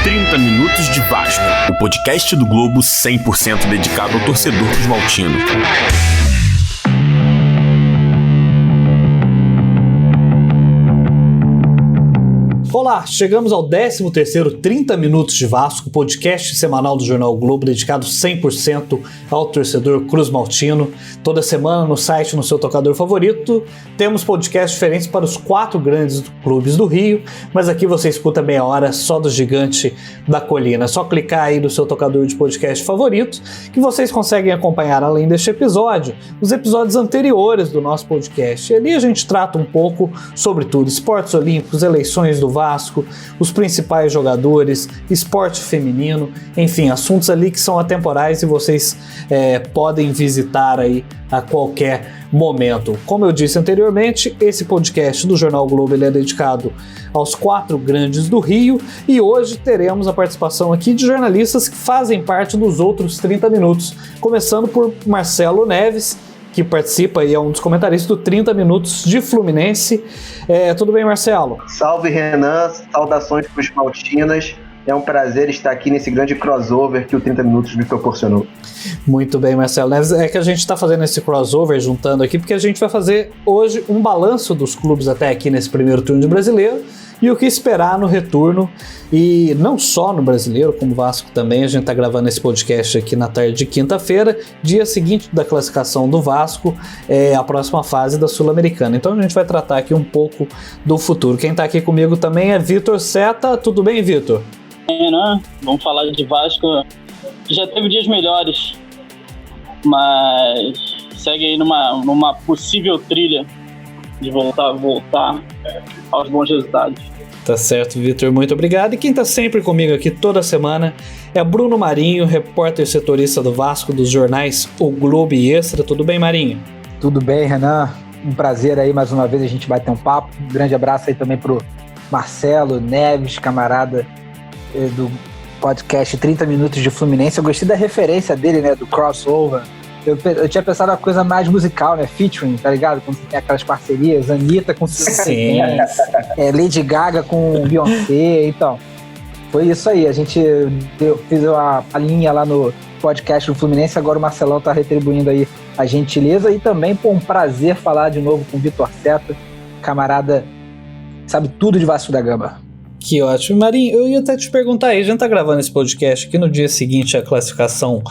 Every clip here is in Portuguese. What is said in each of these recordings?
30 Minutos de Vasco, o podcast do Globo 100% dedicado ao torcedor cruzmaltino. Olá, chegamos ao 13º 30 Minutos de Vasco, podcast semanal do Jornal Globo dedicado 100% ao torcedor cruzmaltino. Toda semana no site, no seu tocador favorito, temos podcasts diferentes para os 4 grandes clubes do Rio, mas aqui você escuta meia hora só do gigante da colina. É só clicar aí no seu tocador de podcast favorito que vocês conseguem acompanhar, além deste episódio, os episódios anteriores do nosso podcast. E ali a gente trata um pouco sobre tudo: esportes olímpicos, eleições do Vasco, os principais jogadores, esporte feminino, enfim, assuntos ali que são atemporais e vocês podem visitar aí a qualquer momento. Como eu disse anteriormente, esse podcast do Jornal Globo ele é dedicado aos 4 grandes do Rio e hoje teremos a participação aqui de jornalistas que fazem parte dos outros 30 minutos, começando por Marcelo Neves, que participa e é um dos comentaristas do 30 Minutos de Fluminense. Tudo bem, Marcelo? Salve, Renan. Saudações cruzmaltinas. É um prazer estar aqui nesse grande crossover que o 30 Minutos me proporcionou. Muito bem, Marcelo Neves. É que a gente está fazendo esse crossover juntando aqui porque a gente vai fazer hoje um balanço dos clubes até aqui nesse primeiro turno de Brasileiro e o que esperar no retorno, e não só no Brasileiro, como o Vasco também. A gente está gravando esse podcast aqui na tarde de quinta-feira, dia seguinte da classificação do Vasco, a próxima fase da Sul-Americana. Então a gente vai tratar aqui um pouco do futuro. Quem está aqui comigo também é Vitor Seta. Tudo bem, Vitor? Né? Vamos falar de Vasco, que já teve dias melhores, mas segue aí numa possível trilha de voltar aos bons resultados. Tá certo, Vitor, muito obrigado. E quem tá sempre comigo aqui toda semana é Bruno Marinho, repórter setorista do Vasco dos jornais O Globo e Extra. Tudo bem, Marinho? Tudo bem, Renan. Um prazer aí mais uma vez a gente bater um papo. Um grande abraço aí também pro Marcelo Neves, camarada do podcast 30 Minutos de Fluminense. Eu gostei da referência dele, né, do crossover. Eu tinha pensado uma coisa mais musical, né? Featuring, tá ligado? Quando tem aquelas parcerias, Anitta com Lady Gaga com Beyoncé, então. Foi isso aí. A gente fez uma linha lá no podcast do Fluminense, agora o Marcelão tá retribuindo aí a gentileza e também, pô, um prazer falar de novo com o Vitor Seta, camarada, sabe tudo de Vasco da Gama. Que ótimo. Marinho, eu ia até te perguntar aí, a gente tá gravando esse podcast aqui no dia seguinte à classificação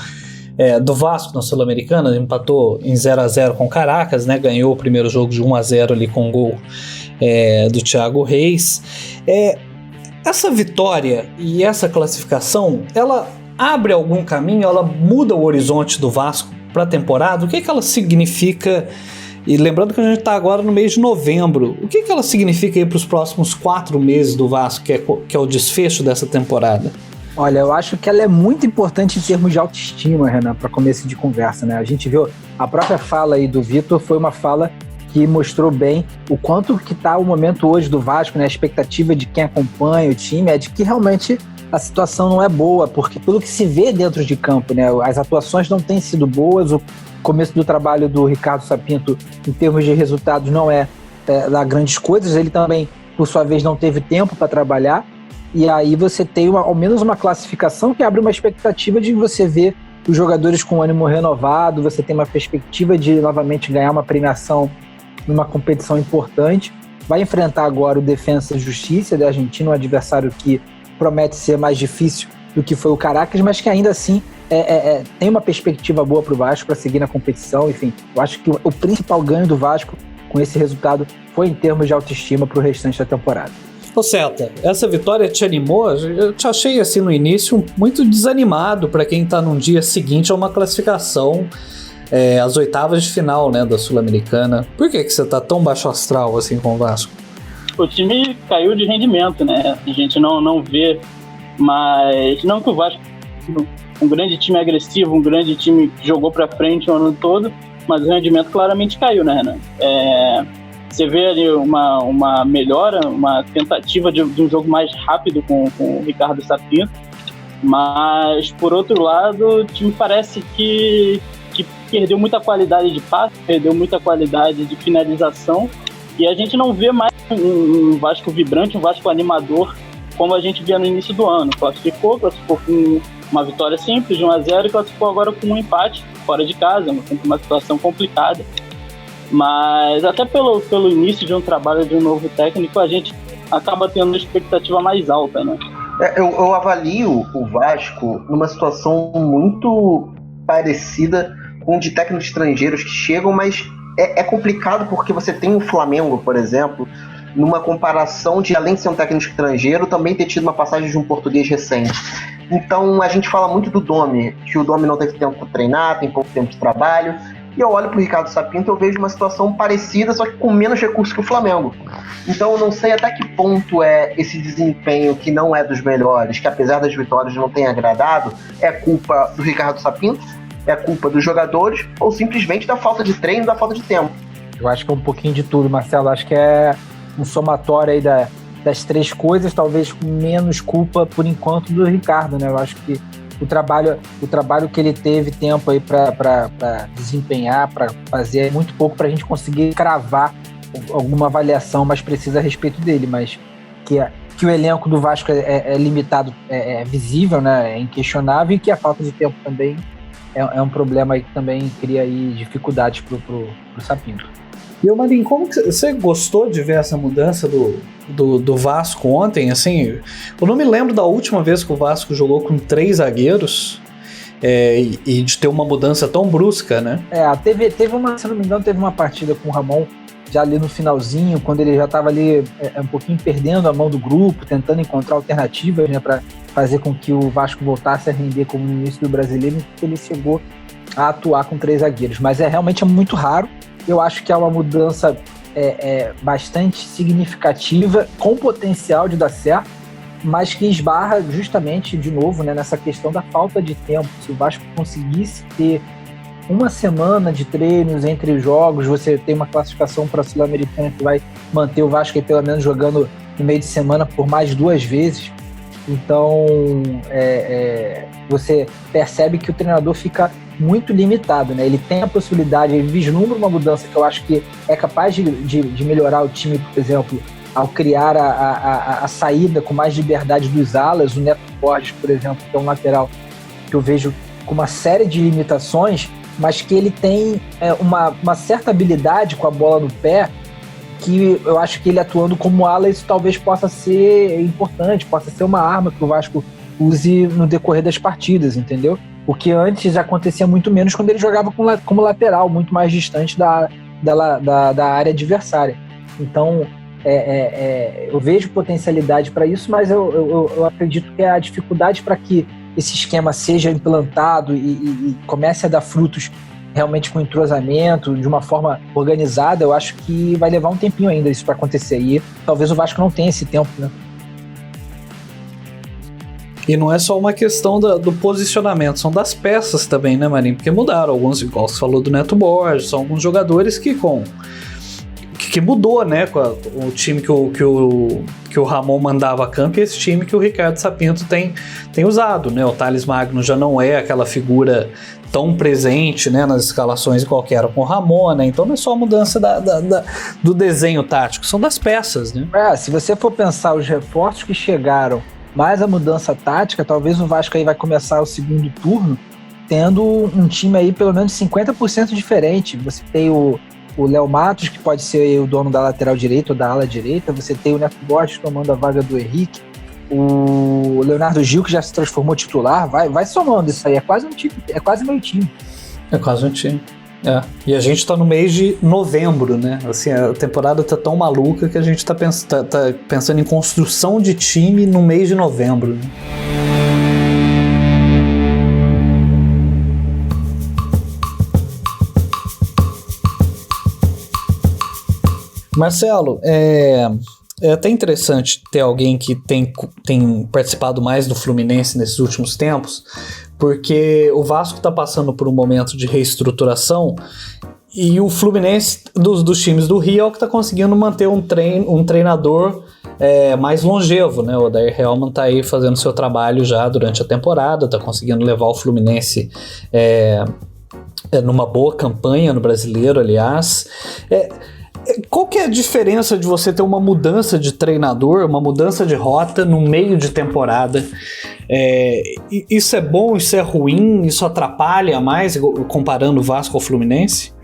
do Vasco na Sul-Americana, empatou em 0-0 com Caracas, né? Ganhou o primeiro jogo de 1-0 ali com o gol do Thiago Reis. Essa vitória e essa classificação, ela abre algum caminho, ela muda o horizonte do Vasco para a temporada? O que ela significa? E lembrando que a gente está agora no mês de novembro, o que ela significa aí para os próximos 4 meses do Vasco, que é o desfecho dessa temporada? Olha, eu acho que ela é muito importante em termos de autoestima, Renan, para começo de conversa, né? A gente viu a própria fala aí do Vitor, foi uma fala que mostrou bem o quanto que está o momento hoje do Vasco, né? A expectativa de quem acompanha o time é de que realmente a situação não é boa, porque pelo que se vê dentro de campo, né? As atuações não têm sido boas, o começo do trabalho do Ricardo Sapinto em termos de resultados não é lá grandes coisas, ele também, por sua vez, não teve tempo para trabalhar. E aí você tem ao menos uma classificação que abre uma expectativa de você ver os jogadores com ânimo renovado, você tem uma perspectiva de novamente ganhar uma premiação numa competição importante. Vai enfrentar agora o Defensa e Justiça da Argentina, um adversário que promete ser mais difícil do que foi o Caracas, mas que ainda assim tem uma perspectiva boa para o Vasco para seguir na competição. Enfim, eu acho que o principal ganho do Vasco com esse resultado foi em termos de autoestima para o restante da temporada. Ô Celta, essa vitória te animou? Eu te achei assim no início muito desanimado para quem está num dia seguinte a uma classificação às oitavas de final, né, da Sul-Americana. Por que você está tão baixo astral assim com o Vasco? O time caiu de rendimento, né? A gente não vê, mas não que o Vasco um grande time agressivo, um grande time que jogou para frente o ano todo, mas o rendimento claramente caiu, né, Renan? Você vê ali uma melhora, uma tentativa de um jogo mais rápido com o Ricardo Sapinto, mas, por outro lado, o time parece que perdeu muita qualidade de passe, perdeu muita qualidade de finalização, e a gente não vê mais um Vasco vibrante, um Vasco animador como a gente via no início do ano. Classificou com uma vitória simples de 1-0 e classificou agora com um empate fora de casa, uma situação complicada. Mas até pelo início de um trabalho de um novo técnico, a gente acaba tendo uma expectativa mais alta, né? Eu avalio o Vasco numa situação muito parecida com de técnicos estrangeiros que chegam, mas é complicado porque você tem o Flamengo, por exemplo, numa comparação de, além de ser um técnico estrangeiro, também ter tido uma passagem de um português recente. Então a gente fala muito do Domi, que o Domi não teve tempo para treinar, tem pouco tempo de trabalho. E eu olho pro Ricardo Sapinto e eu vejo uma situação parecida, só que com menos recursos que o Flamengo. Então eu não sei até que ponto é esse desempenho que não é dos melhores, que apesar das vitórias não tem agradado, é culpa do Ricardo Sapinto, é culpa dos jogadores, ou simplesmente da falta de treino, da falta de tempo. Eu acho que é um pouquinho de tudo, Marcelo. Acho que é um somatório aí das três coisas, talvez com menos culpa, por enquanto, do Ricardo, né? Eu acho que o trabalho que ele teve tempo aí para desempenhar, para fazer, é muito pouco para a gente conseguir cravar alguma avaliação mais precisa a respeito dele, mas que o elenco do Vasco é limitado, é visível, né? É inquestionável, e que a falta de tempo também é um problema aí que também cria aí dificuldades pro Sapinto. E, Marinho, como que você gostou de ver essa mudança do Vasco ontem? Assim, eu não me lembro da última vez que o Vasco jogou com 3 zagueiros e de ter uma mudança tão brusca, né? Teve uma, se não me engano, teve uma partida com o Ramon já ali no finalzinho, quando ele já estava ali um pouquinho perdendo a mão do grupo, tentando encontrar alternativas, né, para fazer com que o Vasco voltasse a render como no início do Brasileiro, e ele chegou a atuar com 3 zagueiros. Mas realmente é muito raro. Eu acho que é uma mudança bastante significativa, com potencial de dar certo, mas que esbarra justamente, de novo, né, nessa questão da falta de tempo. Se o Vasco conseguisse ter uma semana de treinos entre jogos, você tem uma classificação para a Sul-Americana que vai manter o Vasco aí pelo menos jogando no meio de semana por mais 2 vezes. Então, você percebe que o treinador fica muito limitado, né? Ele tem a possibilidade, ele vislumbra uma mudança que eu acho que é capaz de melhorar o time, por exemplo, ao criar a saída com mais liberdade dos alas. O Neto Borges, por exemplo, que é um lateral que eu vejo com uma série de limitações, mas que ele tem uma certa habilidade com a bola no pé, que eu acho que ele atuando como ala, isso talvez possa ser importante, possa ser uma arma que o Vasco use no decorrer das partidas, entendeu? O que antes acontecia muito menos quando ele jogava como lateral, muito mais distante da área adversária. Então, eu vejo potencialidade para isso, mas eu acredito que a dificuldade para que esse esquema seja implantado e comece a dar frutos realmente com entrosamento, de uma forma organizada, eu acho que vai levar um tempinho ainda isso para acontecer. E talvez o Vasco não tenha esse tempo, né? E não é só uma questão do posicionamento, são das peças também, né, Marinho? Porque mudaram alguns, igual você falou do Neto Borges, são alguns jogadores que mudou, né, com o time que o Ramon mandava a campo, e esse time que o Ricardo Sapinto tem usado, né? O Thales Magno já não é aquela figura tão presente, né, nas escalações igual que era com o Ramon, né? Então não é só a mudança do desenho tático, são das peças, né? Se você for pensar os reforços que chegaram, mais a mudança tática, talvez o Vasco aí vai começar o segundo turno tendo um time aí pelo menos 50% diferente. Você tem o Léo Matos, que pode ser o dono da lateral direita ou da ala direita. Você tem o Neto Borges tomando a vaga do Henrique. O Leonardo Gil, que já se transformou titular. Vai somando isso aí. É quase um time, é quase meio time. É quase um time. E a gente tá no mês de novembro, né? Assim, a temporada tá tão maluca que a gente tá pensando em construção de time no mês de novembro, né? Marcelo, é até interessante ter alguém que tem participado mais do Fluminense nesses últimos tempos, porque o Vasco está passando por um momento de reestruturação e o Fluminense, dos times do Rio, é o que está conseguindo manter um treinador mais longevo, né? O Odair Hellmann está aí fazendo seu trabalho já durante a temporada, está conseguindo levar o Fluminense numa boa campanha no Brasileiro, aliás. qual que é a diferença de você ter uma mudança de treinador, uma mudança de rota no meio de temporada? Isso é bom, isso é ruim, isso atrapalha mais, comparando o Vasco ao Fluminense?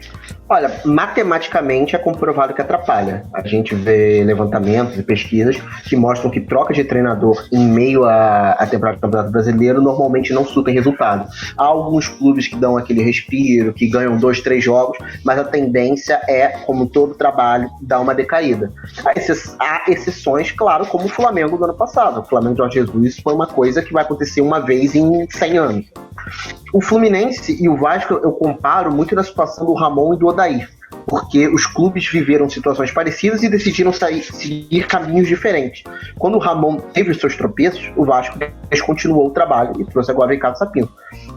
Olha, matematicamente é comprovado que atrapalha. A gente vê levantamentos e pesquisas que mostram que troca de treinador em meio à temporada do Campeonato Brasileiro normalmente não surtem resultado. Há alguns clubes que dão aquele respiro, que ganham 2, 3 jogos, mas a tendência é, como todo trabalho, dar uma decaída. Há exceções, claro, como o Flamengo do ano passado. O Flamengo de Jorge Jesus foi uma coisa que vai acontecer uma vez em 100 anos. O Fluminense e o Vasco eu comparo muito na situação do Ramon e do Odair, porque os clubes viveram situações parecidas e decidiram seguir caminhos diferentes. Quando o Ramon teve os seus tropeços, o Vasco descontinuou o trabalho e trouxe agora o Ricardo Sapinto.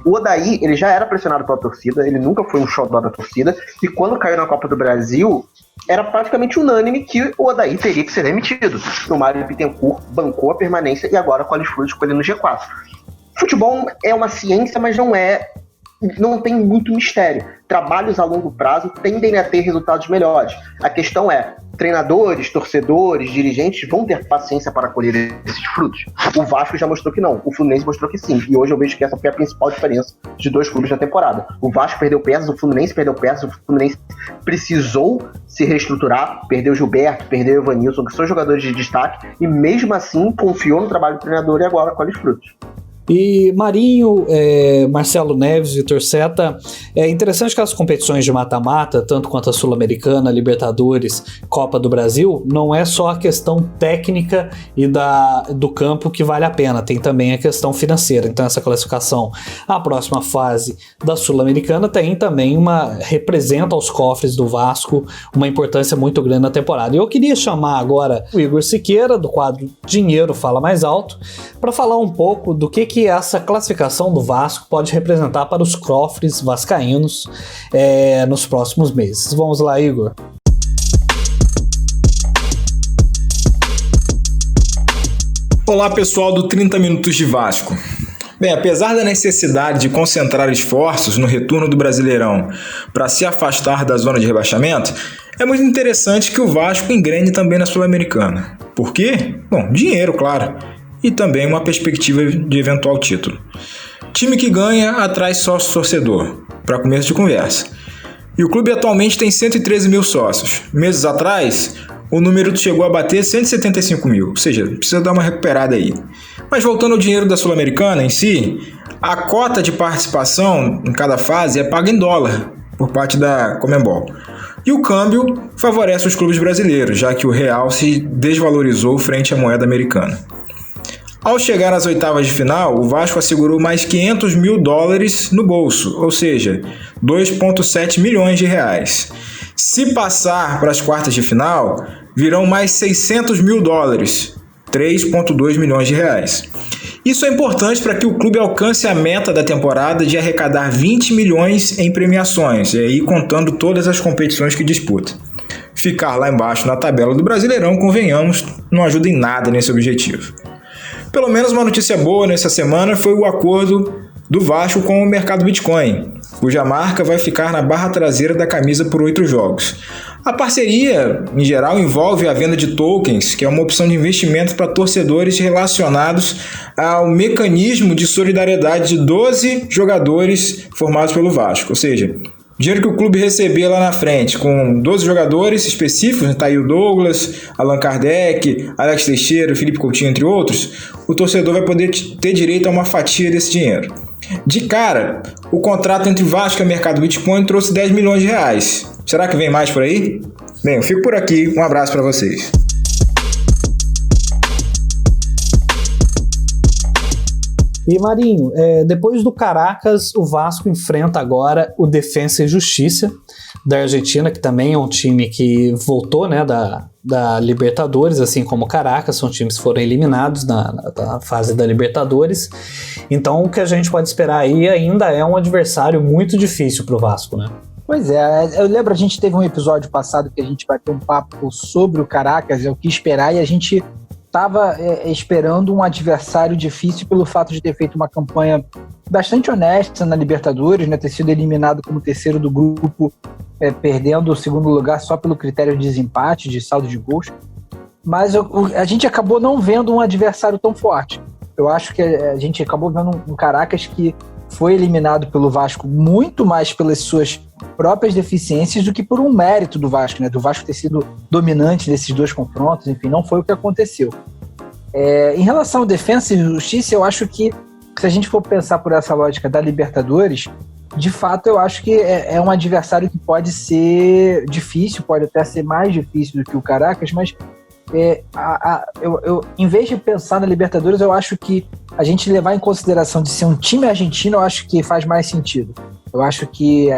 O Odair, ele já era pressionado pela torcida, ele nunca foi um xodó da torcida, e quando caiu na Copa do Brasil, era praticamente unânime que o Odair teria que ser demitido. O Mário Bittencourt bancou a permanência e agora colhe os frutos com ele no G4. Futebol é uma ciência, mas não tem muito mistério. Trabalhos a longo prazo tendem a ter resultados melhores. A questão é, treinadores, torcedores, dirigentes vão ter paciência para colher esses frutos? O Vasco já mostrou que não, o Fluminense mostrou que sim, e hoje eu vejo que essa foi a principal diferença de dois clubes na temporada. O Vasco perdeu peças, o Fluminense perdeu peças, o Fluminense precisou se reestruturar, perdeu Gilberto, perdeu Evanilson, que são jogadores de destaque, e mesmo assim confiou no trabalho do treinador e agora colhe os frutos. E Marinho, Marcelo Neves, Vitor Seta, é interessante que as competições de mata-mata, tanto quanto a Sul-Americana, Libertadores, Copa do Brasil, não é só a questão técnica e do campo que vale a pena, tem também a questão financeira. Então essa classificação à próxima fase da Sul-Americana também representa aos cofres do Vasco uma importância muito grande na temporada. E eu queria chamar agora o Igor Siqueira, do quadro Dinheiro Fala Mais Alto, para falar um pouco do que essa classificação do Vasco pode representar para os cofres vascaínos nos próximos meses. Vamos lá, Igor. Olá, pessoal do 30 Minutos de Vasco. Bem, apesar da necessidade de concentrar esforços no retorno do Brasileirão para se afastar da zona de rebaixamento, é muito interessante que o Vasco engrene também na Sul-Americana. Por quê? Bom, dinheiro, claro. E também uma perspectiva de eventual título. Time que ganha atrai sócio torcedor, para começo de conversa. E o clube atualmente tem 113 mil sócios. Meses atrás, o número chegou a bater 175 mil, ou seja, precisa dar uma recuperada aí. Mas voltando ao dinheiro da Sul-Americana em si, a cota de participação em cada fase é paga em dólar por parte da Conmebol. E o câmbio favorece os clubes brasileiros, já que o real se desvalorizou frente à moeda americana. Ao chegar às oitavas de final, o Vasco assegurou mais 500 mil dólares no bolso, ou seja, 2,7 milhões de reais. Se passar para as quartas de final, virão mais 600 mil dólares, 3,2 milhões de reais. Isso é importante para que o clube alcance a meta da temporada de arrecadar 20 milhões em premiações, e aí contando todas as competições que disputa. Ficar lá embaixo na tabela do Brasileirão, convenhamos, não ajuda em nada nesse objetivo. Pelo menos uma notícia boa nessa semana foi o acordo do Vasco com o mercado Bitcoin, cuja marca vai ficar na barra traseira da camisa por 8 jogos. A parceria, em geral, envolve a venda de tokens, que é uma opção de investimento para torcedores relacionados ao mecanismo de solidariedade de 12 jogadores formados pelo Vasco, ou seja, dinheiro que o clube receber lá na frente, com 12 jogadores específicos, tá aí o Douglas, Allan Kardec, Alex Teixeira, Felipe Coutinho, entre outros, o torcedor vai poder ter direito a uma fatia desse dinheiro. De cara, o contrato entre Vasco e o mercado Bitcoin trouxe 10 milhões de reais. Será que vem mais por aí? Bem, eu fico por aqui. Um abraço para vocês. E Marinho, depois do Caracas, o Vasco enfrenta agora o Defensa e Justiça da Argentina, que também é um time que voltou, né, da Libertadores, assim como o Caracas, são times que foram eliminados na fase da Libertadores. Então o que a gente pode esperar aí ainda é um adversário muito difícil para o Vasco, né? Pois é, eu lembro, a gente teve um episódio passado que a gente vai ter um papo sobre o Caracas, é o que esperar, e a gente estava esperando um adversário difícil pelo fato de ter feito uma campanha bastante honesta na Libertadores, né, ter sido eliminado como terceiro do grupo perdendo o segundo lugar só pelo critério de desempate, de saldo de gols. Mas a gente acabou não vendo um adversário tão forte. Eu acho que a gente acabou vendo um Caracas que foi eliminado pelo Vasco muito mais pelas suas próprias deficiências do que por um mérito do Vasco, né? Do Vasco ter sido dominante nesses dois confrontos, enfim, não foi o que aconteceu. Em relação ao Defensa e Justiça, eu acho que, se a gente for pensar por essa lógica da Libertadores, de fato eu acho que é um adversário que pode ser difícil, pode até ser mais difícil do que o Caracas, mas eu, em vez de pensar na Libertadores, eu acho que a gente levar em consideração de ser um time argentino, eu acho que faz mais sentido. Eu acho que,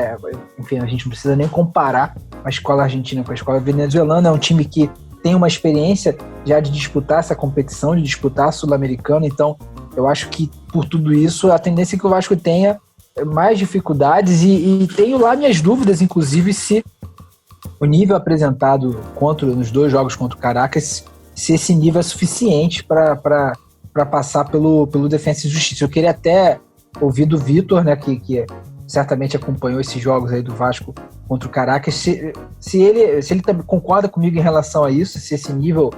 enfim, a gente não precisa nem comparar a escola argentina com a escola venezuelana. É um time que tem uma experiência já de disputar essa competição, de disputar a Sul-Americana. Então, eu acho que, por tudo isso, a tendência é que o Vasco tenha mais dificuldades e tenho lá minhas dúvidas, inclusive, se o nível apresentado nos dois jogos contra o Caracas, se esse nível é suficiente para passar pelo Defensa e Justiça. Eu queria até ouvir do Vitor, né, que certamente acompanhou esses jogos aí do Vasco contra o Caracas, se ele também concorda comigo em relação a isso, se esse nível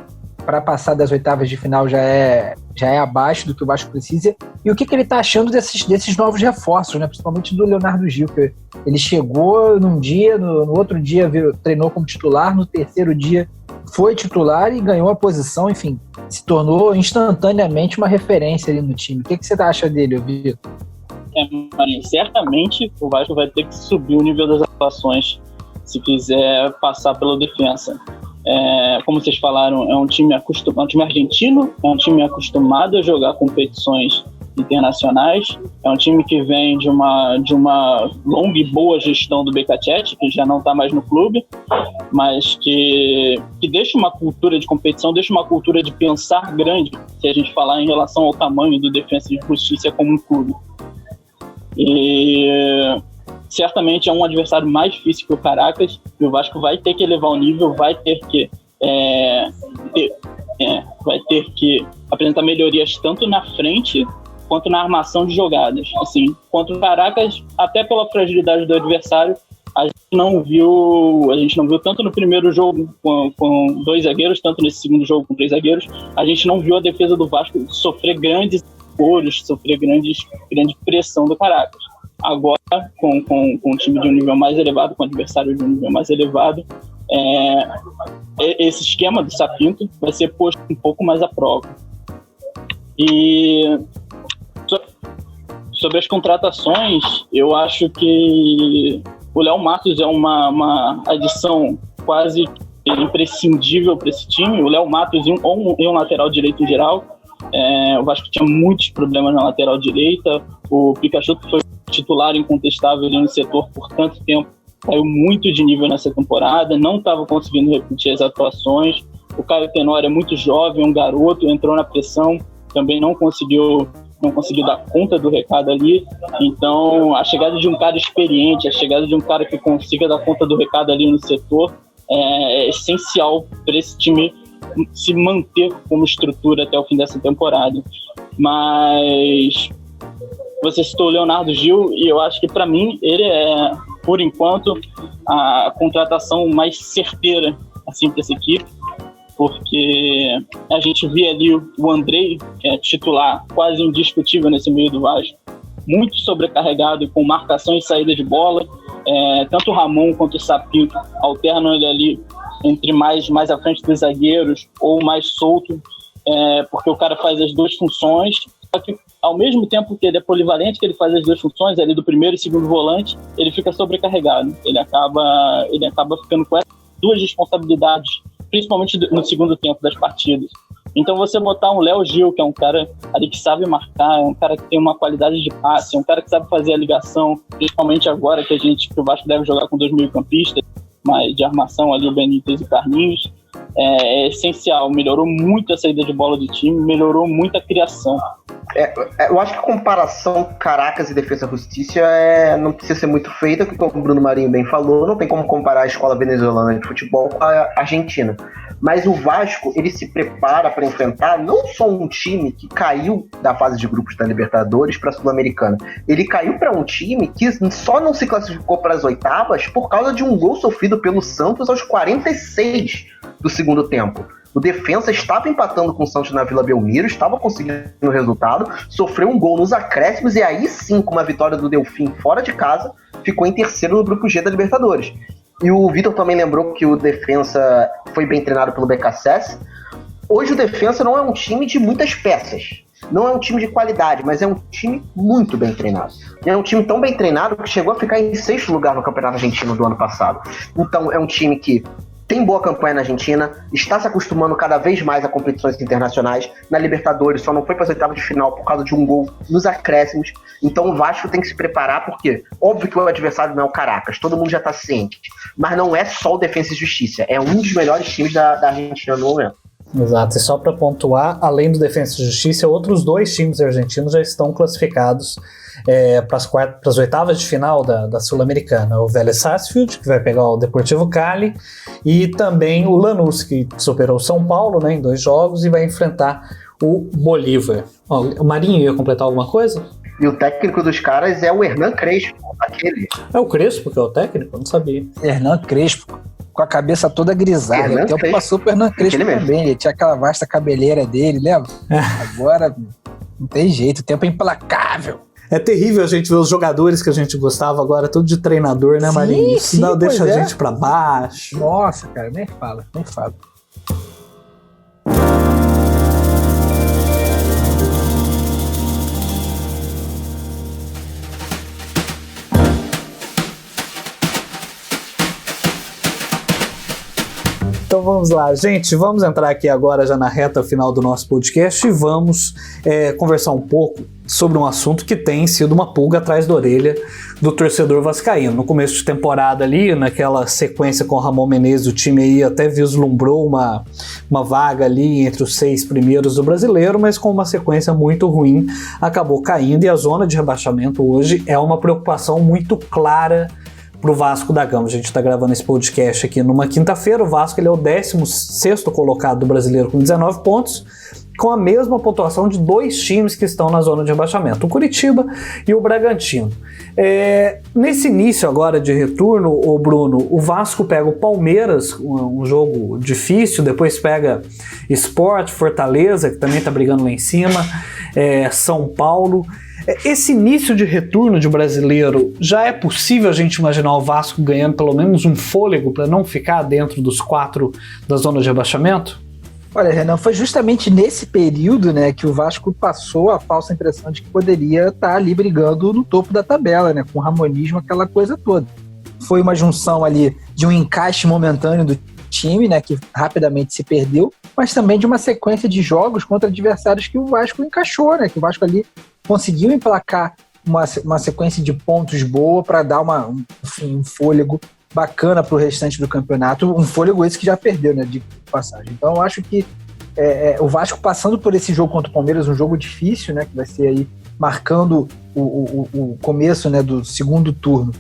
para passar das oitavas de final já é abaixo do que o Vasco precisa, e o que ele está achando desses novos reforços, né? Principalmente do Leonardo Gil, que ele chegou num dia, no outro dia treinou como titular, no terceiro dia foi titular e ganhou a posição, enfim, se tornou instantaneamente uma referência ali no time. O que você acha dele, Vitor? Marinho, certamente o Vasco vai ter que subir o nível das atuações se quiser passar pela Defensa. Como vocês falaram, é um time argentino, é um time acostumado a jogar competições internacionais, é um time que vem de uma longa e boa gestão do Becachete, que já não está mais no clube, mas que deixa uma cultura de competição, deixa uma cultura de pensar grande, se a gente falar em relação ao tamanho do Defensa e Justiça como um clube. E certamente é um adversário mais difícil que o Caracas, e o Vasco vai ter que elevar o nível, vai ter que apresentar melhorias tanto na frente quanto na armação de jogadas. Assim, contra o Caracas, até pela fragilidade do adversário, a gente não viu tanto no primeiro jogo com dois zagueiros, tanto nesse segundo jogo com três zagueiros, a gente não viu a defesa do Vasco sofrer grandes gols, sofrer grande pressão do Caracas. Agora, com um time de um nível mais elevado, com um adversário de um nível mais elevado, esse esquema do Sapinto vai ser posto um pouco mais à prova. E sobre as contratações, eu acho que o Léo Matos é uma adição quase imprescindível para esse time. O Léo Matos e um lateral direito em geral. O Vasco tinha muitos problemas na lateral direita. O Pikachu, que foi titular incontestável ali no setor por tanto tempo, caiu muito de nível nessa temporada, não estava conseguindo repetir as atuações. O Caio Tenório é muito jovem, um garoto, entrou na pressão, também não conseguiu dar conta do recado ali. Então, a chegada de um cara experiente, a chegada de um cara que consiga dar conta do recado ali no setor é essencial para esse time se manter como estrutura até o fim dessa temporada. Mas você citou o Leonardo Gil, e eu acho que, para mim, ele é, por enquanto, a contratação mais certeira assim, para essa equipe, porque a gente vê ali o Andrei, que é titular quase indiscutível nesse meio do Vasco, muito sobrecarregado com marcação e saída de bola. Tanto o Ramon quanto o Sapinto alternam ele ali entre mais à frente dos zagueiros ou mais solto, porque o cara faz as duas funções. Só que, ao mesmo tempo que ele é polivalente, que ele faz as duas funções, ali do primeiro e segundo volante, ele fica sobrecarregado. Ele acaba ficando com essas duas responsabilidades, principalmente no segundo tempo das partidas. Então, você botar um Léo Gil, que é um cara ali que sabe marcar, é um cara que tem uma qualidade de passe, é um cara que sabe fazer a ligação, principalmente agora que o Vasco deve jogar com 2 meio-campistas, mas de armação ali, o Benítez e o Carlinhos, é essencial. Melhorou muito a saída de bola do time, melhorou muito a criação. Eu acho que a comparação Caracas e Defensa e Justiça não precisa ser muito feita, porque como o Bruno Marinho bem falou, não tem como comparar a escola venezuelana de futebol com a argentina. Mas o Vasco, ele se prepara para enfrentar não só um time que caiu da fase de grupos da Libertadores para a Sul-Americana. Ele caiu para um time que só não se classificou para as oitavas por causa de um gol sofrido pelo Santos aos 46 do segundo tempo. O Defensa estava empatando com o Santos na Vila Belmiro, estava conseguindo o resultado, sofreu um gol nos acréscimos e aí sim, com uma vitória do Delfim fora de casa, ficou em terceiro no grupo G da Libertadores. E o Vitor também lembrou que o Defensa foi bem treinado pelo BKSS. Hoje o Defensa não é um time de muitas peças, não é um time de qualidade, mas é um time muito bem treinado. E é um time tão bem treinado que chegou a ficar em 6º lugar no Campeonato Argentino do ano passado. Então é um time que tem boa campanha na Argentina, está se acostumando cada vez mais a competições internacionais. Na Libertadores só não foi para as oitavas de final por causa de um gol nos acréscimos. Então o Vasco tem que se preparar, porque óbvio que o adversário não é o Caracas, todo mundo já está ciente. Mas não é só o Defensa e Justiça, é um dos melhores times da Argentina no momento. Exato, e só para pontuar, além do Defensa e Justiça, outros 2 times argentinos já estão classificados para as oitavas de final da Sul-Americana. O Vélez Sarsfield, que vai pegar o Deportivo Cali, e também o Lanús, que superou o São Paulo, né, em 2 jogos, e vai enfrentar o Bolívar. O Marinho ia completar alguma coisa? E o técnico dos caras é o Hernan Crespo, aquele. É o Crespo que é o técnico? Eu não sabia. Hernan Crespo, com a cabeça toda grisalha. O tempo passou pro Hernan Crespo também. Ele tinha aquela vasta cabeleira dele, lembra? Agora não tem jeito, o tempo é implacável. É terrível a gente ver os jogadores que a gente gostava agora, tudo de treinador, né, Marinho? Isso não deixa a gente pra baixo. Nossa, cara, nem fala, nem fala. Então vamos lá, gente, vamos entrar aqui agora já na reta final do nosso podcast e vamos conversar um pouco sobre um assunto que tem sido uma pulga atrás da orelha do torcedor vascaíno. No começo de temporada ali, naquela sequência com o Ramon Menezes, o time aí até vislumbrou uma vaga ali entre os 6 primeiros do Brasileiro, mas com uma sequência muito ruim, acabou caindo, e a zona de rebaixamento hoje é uma preocupação muito clara pro Vasco da Gama. A gente está gravando esse podcast aqui numa quinta-feira. O Vasco ele é o 16º colocado do Brasileiro com 19 pontos, com a mesma pontuação de 2 times que estão na zona de rebaixamento, o Curitiba e o Bragantino. Nesse início agora de retorno, o Bruno, o Vasco pega o Palmeiras, um jogo difícil, depois pega Sport, Fortaleza, que também está brigando lá em cima, São Paulo. Esse início de retorno de brasileiro, já é possível a gente imaginar o Vasco ganhando pelo menos um fôlego para não ficar dentro dos 4 da zona de rebaixamento? Olha, Renan, foi justamente nesse período, né, que o Vasco passou a falsa impressão de que poderia estar ali brigando no topo da tabela, né, com o ramonismo, aquela coisa toda. Foi uma junção ali de um encaixe momentâneo do time, né, que rapidamente se perdeu, mas também de uma sequência de jogos contra adversários que o Vasco encaixou, né, que o Vasco ali conseguiu emplacar uma sequência de pontos boa para dar um fôlego bacana para o restante do campeonato, um fôlego esse que já perdeu, né, de passagem. Então eu acho que o Vasco passando por esse jogo contra o Palmeiras, um jogo difícil, né, que vai ser aí marcando o começo, né, do segundo turno,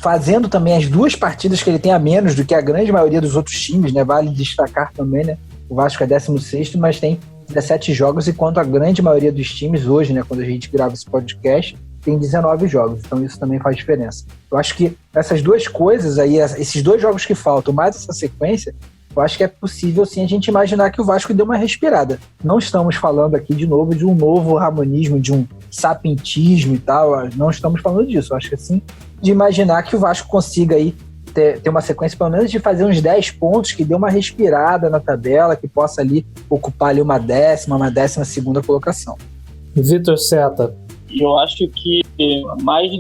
fazendo também as 2 partidas que ele tem a menos do que a grande maioria dos outros times, né, vale destacar também, né, o Vasco é 16º, mas tem 17 jogos, enquanto a grande maioria dos times hoje, né, quando a gente grava esse podcast, tem 19 jogos, então isso também faz diferença. Eu acho que essas 2 coisas aí, esses 2 jogos que faltam, mais essa sequência, eu acho que é possível sim a gente imaginar que o Vasco deu uma respirada. Não estamos falando aqui de novo de um novo ramonismo, de um sapintismo e tal, não estamos falando disso. Eu acho que assim, de imaginar que o Vasco consiga aí ter uma sequência pelo menos de fazer uns 10 pontos, que dê uma respirada na tabela, que possa ali ocupar ali uma 12ª colocação. Vitor Seta. Eu acho que mais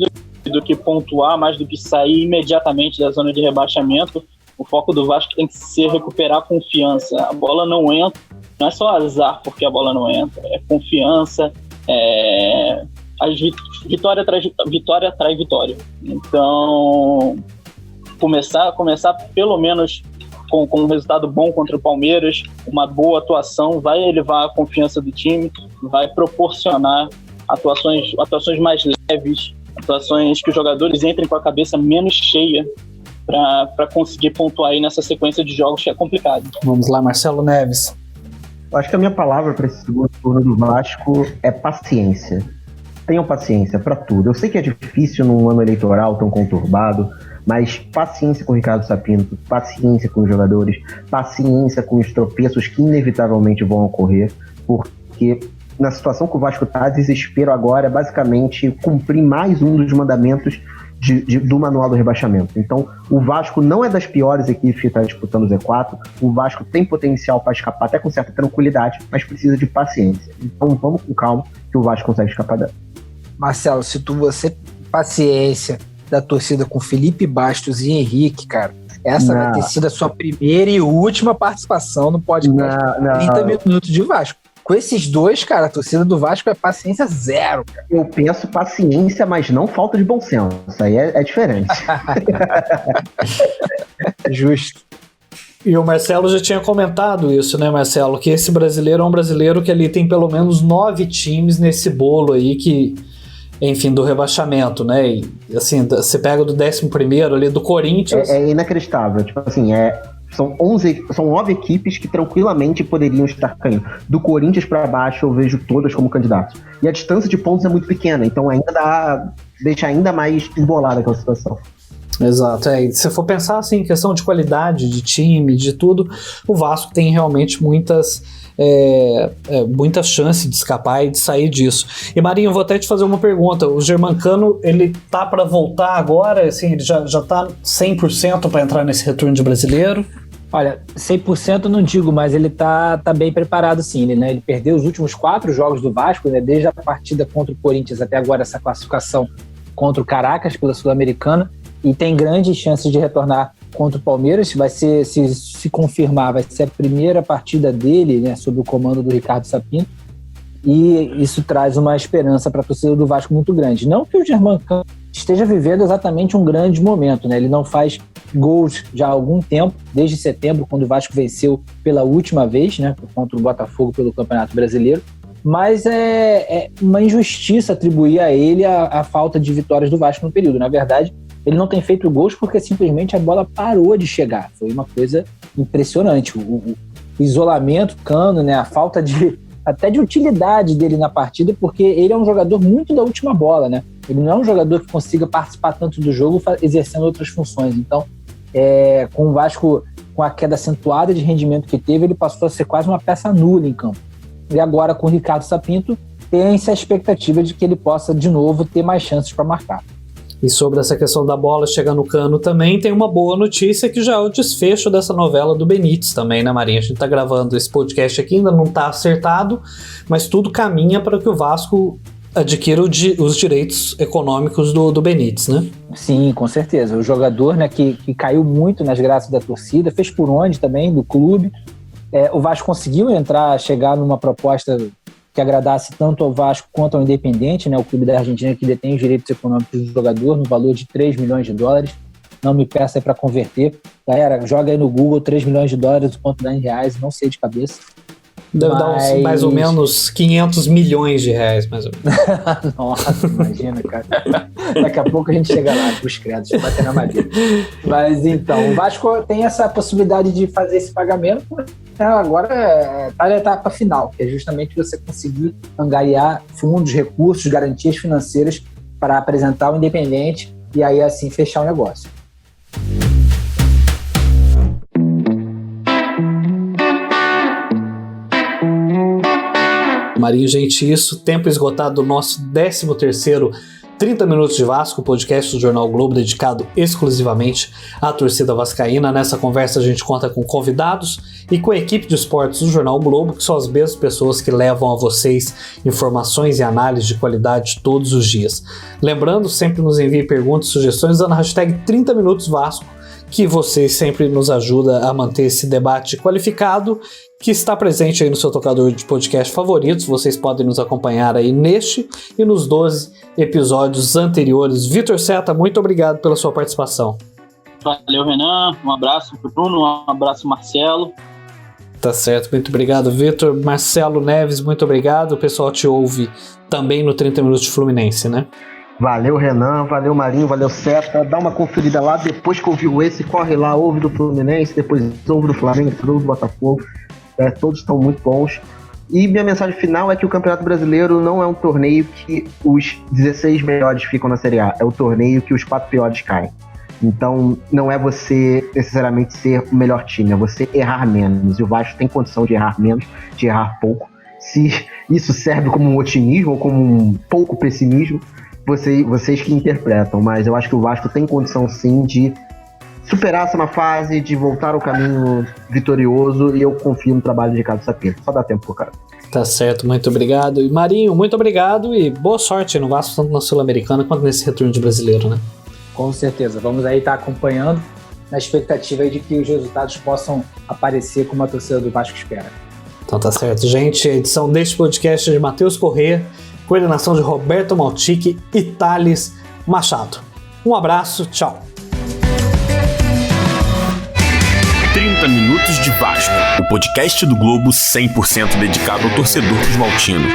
do que pontuar, mais do que sair imediatamente da zona de rebaixamento, o foco do Vasco tem que ser recuperar a confiança. A bola não entra, não é só azar porque a bola não entra, é confiança, vitória traz vitória. Então, começar pelo menos com um resultado bom contra o Palmeiras, uma boa atuação, vai elevar a confiança do time, vai proporcionar atuações mais leves, atuações que os jogadores entrem com a cabeça menos cheia. para conseguir pontuar aí nessa sequência de jogos que é complicado. Vamos lá, Marcelo Neves. Eu acho que a minha palavra para esse segundo turno do Vasco é paciência. Tenham paciência para tudo. Eu sei que é difícil num ano eleitoral tão conturbado, mas paciência com o Ricardo Sapinto, paciência com os jogadores, paciência com os tropeços que inevitavelmente vão ocorrer, porque na situação que o Vasco está, desespero agora é basicamente cumprir mais um dos mandamentos do manual do rebaixamento. Então, o Vasco não é das piores equipes que está disputando o Z4, o Vasco tem potencial para escapar até com certa tranquilidade, mas precisa de paciência. Então, vamos com calma que o Vasco consegue escapar dela. Marcelo, se você paciência da torcida com Felipe Bastos e Henrique, cara, essa vai ter sido a sua primeira e última participação no podcast 30 minutos de Vasco. Com esses dois, cara, a torcida do Vasco é paciência zero, cara. Eu penso paciência, mas não falta de bom senso. Isso aí é diferente. Justo. E o Marcelo já tinha comentado isso, né, Marcelo? Que esse brasileiro é um brasileiro que ali tem pelo menos 9 times nesse bolo aí que, enfim, do rebaixamento, né? E, assim, você pega do 11º ali, do Corinthians... É inacreditável. Tipo assim, são 9 equipes que tranquilamente poderiam estar caindo. Do Corinthians para baixo eu vejo todas como candidatos. E a distância de pontos é muito pequena, então ainda deixa ainda mais embolada aquela situação. Exato, e se for pensar assim, em questão de qualidade de time, de tudo, o Vasco tem realmente muitas chances de escapar e de sair disso. E Marinho, eu vou até te fazer uma pergunta. O Germancano, ele tá para voltar agora? Assim, ele já tá 100% para entrar nesse retorno de brasileiro? Olha, 100% não digo, mas ele tá bem preparado sim, né? Ele perdeu os últimos 4 jogos do Vasco, né? Desde a partida contra o Corinthians até agora, essa classificação contra o Caracas pela Sul-Americana, e tem grandes chances de retornar contra o Palmeiras. Vai ser, se confirmar, vai ser a primeira partida dele, né, sob o comando do Ricardo Sapinto, e isso traz uma esperança para a torcida do Vasco muito grande. Não que o Germancano esteja vivendo exatamente um grande momento, né? Ele não faz gols já há algum tempo, desde setembro, quando o Vasco venceu pela última vez, né, contra o Botafogo pelo Campeonato Brasileiro, mas é uma injustiça atribuir a ele a falta de vitórias do Vasco no período. Na verdade, ele não tem feito gols porque simplesmente a bola parou de chegar. Foi uma coisa impressionante. O isolamento, Cano, né, a falta até de utilidade dele na partida, porque ele é um jogador muito da última bola, né? Ele não é um jogador que consiga participar tanto do jogo exercendo outras funções. Então, com o Vasco, com a queda acentuada de rendimento que teve, ele passou a ser quase uma peça nula em campo. E agora, com o Ricardo Sapinto, tem-se a expectativa de que ele possa, de novo, ter mais chances para marcar. E sobre essa questão da bola chegar no Cano também, tem uma boa notícia que já é o desfecho dessa novela do Benítez também, né, Marinha? A gente tá gravando esse podcast aqui, ainda não tá acertado, mas tudo caminha para que o Vasco adquira os direitos econômicos do Benítez, né? Sim, com certeza. O jogador, né, que caiu muito nas graças da torcida, fez por onde também, do clube. O Vasco conseguiu chegar numa proposta que agradasse tanto ao Vasco quanto ao Independente, né, o clube da Argentina que detém os direitos econômicos do jogador no valor de 3 milhões de dólares. Não me peça aí para converter. Galera, joga aí no Google 3 milhões de dólares, o quanto dá em reais, não sei de cabeça. Deve dar mais ou menos 500 milhões de reais, mais ou menos. Nossa, imagina, cara. Daqui a pouco a gente chega lá pros créditos, bater na madeira. Mas então, o Vasco tem essa possibilidade de fazer esse pagamento, agora tá na etapa final, que é justamente você conseguir angariar fundos, recursos, garantias financeiras para apresentar o Independente e aí assim fechar o negócio. Marinho, gente, isso, tempo esgotado do nosso 13º 30 Minutos de Vasco, podcast do Jornal Globo dedicado exclusivamente à torcida vascaína. Nessa conversa a gente conta com convidados e com a equipe de esportes do Jornal Globo, que são as mesmas pessoas que levam a vocês informações e análise de qualidade todos os dias. Lembrando, sempre nos envie perguntas e sugestões usando a hashtag 30 Minutos Vasco, que vocês sempre nos ajuda a manter esse debate qualificado, que está presente aí no seu tocador de podcast favoritos. Vocês podem nos acompanhar aí neste e nos 12 episódios anteriores. Vitor Seta, muito obrigado pela sua participação. Valeu, Renan. Um abraço pro Bruno, um abraço, Marcelo. Tá certo, muito obrigado, Vitor. Marcelo Neves, muito obrigado. O pessoal te ouve também no 30 Minutos de Fluminense, né? Valeu, Renan, valeu, Marinho, valeu, Seta. Dá uma conferida lá, depois que ouviu esse, corre lá, ouve do Fluminense, depois ouve do Flamengo, depois ouve do Botafogo. Todos estão muito bons. E minha mensagem final é que o Campeonato Brasileiro não é um torneio que os 16 melhores ficam na Série A, é o torneio que os 4 piores caem. Então, não é você necessariamente ser o melhor time, é você errar menos. E o Vasco tem condição de errar menos, de errar pouco. Se isso serve como um otimismo ou como um pouco pessimismo, vocês que interpretam. Mas eu acho que o Vasco tem condição, sim, de superar essa fase, de voltar ao caminho vitorioso, e eu confio no trabalho de Ricardo Sapinto. Só dá tempo pro cara. Tá certo, muito obrigado. E Marinho, muito obrigado e boa sorte no Vasco, tanto na Sul-Americana quanto nesse retorno de brasileiro, né? Com certeza, vamos aí estar acompanhando na expectativa aí de que os resultados possam aparecer como a torcida do Vasco espera. Então tá certo, gente. A edição deste podcast é de Matheus Corrêa, coordenação de Roberto Maltic e Thales Machado. Um abraço, tchau. 30 Minutos de Vasco, o podcast do Globo 100% dedicado ao torcedor cruzmaltino.